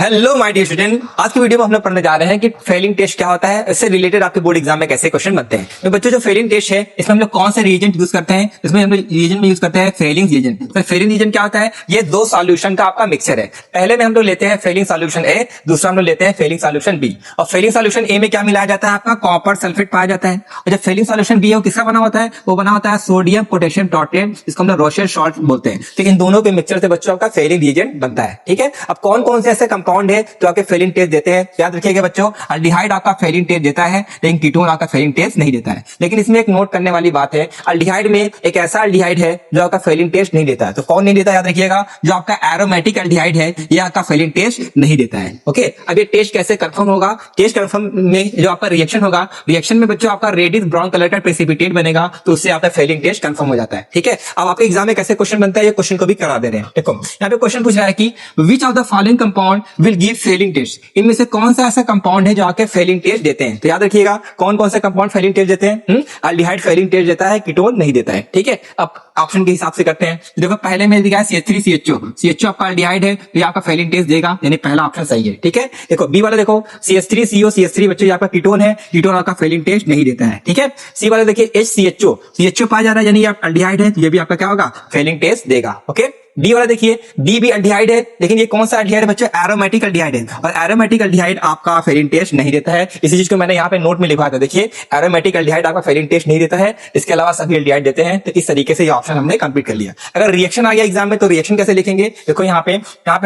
Hello my dear student, आज की video में हम लोग पढ़ने जा रहे हैं कि फेलिंग टेस्ट क्या होता है, इससे रिलेटेड आपके बोर्ड एग्जाम में कैसे क्वेश्चन बनते हैं। तो बच्चों, जो फेलिंग टेस्ट है इसमें हम लोग कौन से रिएजेंट यूज करते हैं? इसमें हम लोग रिएजेंट में यूज करते हैं फेलिंग रिएजेंट। तो फेलिंग रिएजेंट क्या होता है? ये दो सॉल्यूशन का आपका मिक्सचर है। पहले में हम लोग लेते हैं फेलिंग सॉल्यूशन ए, दूसरा हम लोग लेते हैं फेलिंग सॉल्यूशन बी। और फेलिंग सॉल्यूशन ए में क्या मिलाया जाता है? आपका कॉपर सल्फेट पाया जाता है। और जब फेलिंग सॉल्यूशन बी है वो किसका बना होता है? वो बना होता है सोडियम पोटेशियम टॉर्टेट, जिसको हम लोग रोशेल सॉल्ट बोलते हैं। ठीक है, इन दोनों के मिक्सचर से बच्चों आपका फेलिंग रिएजेंट बनता है। ठीक है, अब कौन कौन से ऐसे कंपाउंड है जो आपके फेलिंग टेस्ट देते हैं? याद रखिएगा बच्चों, अल्डिहाइड आपका फेलिंग टेस्ट देता है, लेकिन कीटोन आपका फेलिंग टेस्ट नहीं देता है। लेकिन इसमें एक नोट करने वाली बात है, अल्डिहाइड में एक ऐसा अल्डिहाइड है जो आपका फेलिंग टेस्ट नहीं देता है। तो कौन नहीं देता? याद रखिएगा, जो आपका एरोमेटिक अल्डिहाइड है ये आपका फेलिंग टेस्ट नहीं देता है। ओके, अब ये टेस्ट कैसे कंफर्म होगा? टेस्ट कंफर्म में जो आपका रिएक्शन होगा, रिएक्शन में बच्चों आपका रेडिश ब्राउन कलर का प्रेसिपिटेट बनेगा, तो उससे आपका फेलिंग टेस्ट कंफर्म हो जाता है। ठीक है, अब आपके एग्जाम में कैसे क्वेश्चन बनता है ये क्वेश्चन को भी करा दे रहे हैं। देखो, यहाँ पे क्वेश्चन पूछ रहा है कि which of the following compound will give Fehling test? इनमें से कौन सा ऐसा कंपाउंड है जो आपके फेलिंग टेस्ट देते हैं? तो याद रखिएगा, कौन कौन से कंपाउंड फेलिंग टेस्ट देते हैं? अल्डिहाइड फेलिंग टेस्ट देता है, कीटोन नहीं देता है। ठीक है, अब ऑप्शन के हिसाब से करते हैं। देखो, पहले में दिया है CH3CHO, CHO आपका अल्डिहाइड है तो ये आपका फेलिंग टेस्ट देगा, यानी पहला ऑप्शन सही है। ठीक है, देखो बी वाला देखो CH3CO, CH3 बच्चों ये आपका कीटोन है, कीटोन आपका फेलिंग टेस्ट नहीं देता है। ठीक है, सी वाला देखिए HCHO, CHO पाया जा रहा है, यानी आप अल्डिहाइड है तो ये भी आपका क्या होगा? फेलिंग टेस्ट देगा। ओके, डी वाला देखिए, डी भी अल्डिहाइड है, लेकिन ये कौन सा अल्डिहाइड है बच्चों? एरोमेटिक अल्डिहाइड है, और एरोमेटिक अल्डिहाइड आपका फेलिंग टेस्ट नहीं देता है। इसी चीज को मैंने यहाँ पे नोट में लिखा था। देखिए, एरोमेटिक अल्डिहाइड आपका फेलिंग टेस्ट नहीं देता है, इसके अलावा सभी अल्डिहाइड देते हैं। तो इस तरीके से ये ऑप्शन हमने कंप्लीट कर लिया। अगर रिएक्शन आ गया एग्जाम में तो रिएक्शन कैसे लिखेंगे? देखो यहाँ पे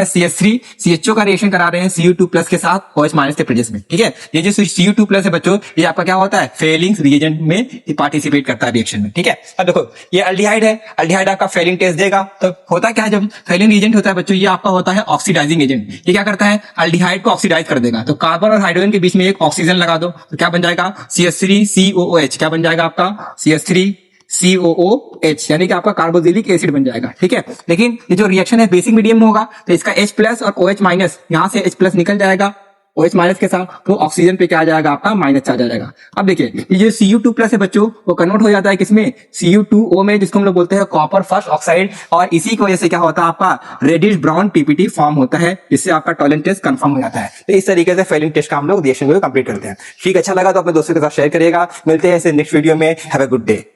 CH3CHO का रिएक्शन करा रहे हैं Cu2+ के साथ OH- के प्रेजेंस में। ठीक है, ये जो Cu2+ है बच्चों, ये आपका क्या होता है? फेलिंग रिएजेंट में पार्टिसिपेट करता है रिएक्शन में। ठीक है, अब देखो ये अल्डिहाइड है, अल्डिहाइड आपका फेलिंग टेस्ट देगा। तो होता क्या है जब फेलिंग एजेंट होता है बच्चों, ये आपका होता है ऑक्सीडाइजिंग एजेंट। ये क्या करता है? अल्डिहाइड को ऑक्सीडाइज कर देगा। तो कार्बन और हाइड्रोजन के बीच में एक ऑक्सीजन लगा दो तो क्या बन जाएगा? CH3COOH। क्या बन जाएगा आपका? CH3COOH, यानी कि आपका कार्बोक्सिलिक एसिड बन जाएगा। ठीक है, लेकिन ये जो रिएक्शन है बेसिक मीडियम में होगा तो इसका H+ और OH- यहां से H+ निकल जाएगा OH- के साथ, तो ऑक्सीजन पे क्या आ जाएगा? आपका माइनस आ जाएगा। अब देखिए, ये जो Cu2+ है बच्चों, वो कन्वर्ट हो जाता है किसमें? Cu2O में, जिसको हम लोग बोलते हैं कॉपर फर्स्ट ऑक्साइड। और इसी की वजह से क्या होता है? आपका रेडिश ब्राउन PPT फॉर्म होता है, जिससे आपका टॉलेंट टेस्ट कंफर्म हो जाता है। तो इस तरीके से फेलिंग टेस्ट का हम लोग रिएक्शन को कंप्लीट करते हैं। ठीक, अच्छा लगा तो अपने दोस्तों के साथ शेयर करिएगा। मिलते हैं ऐसे नेक्स्ट वीडियो में। Have a good day.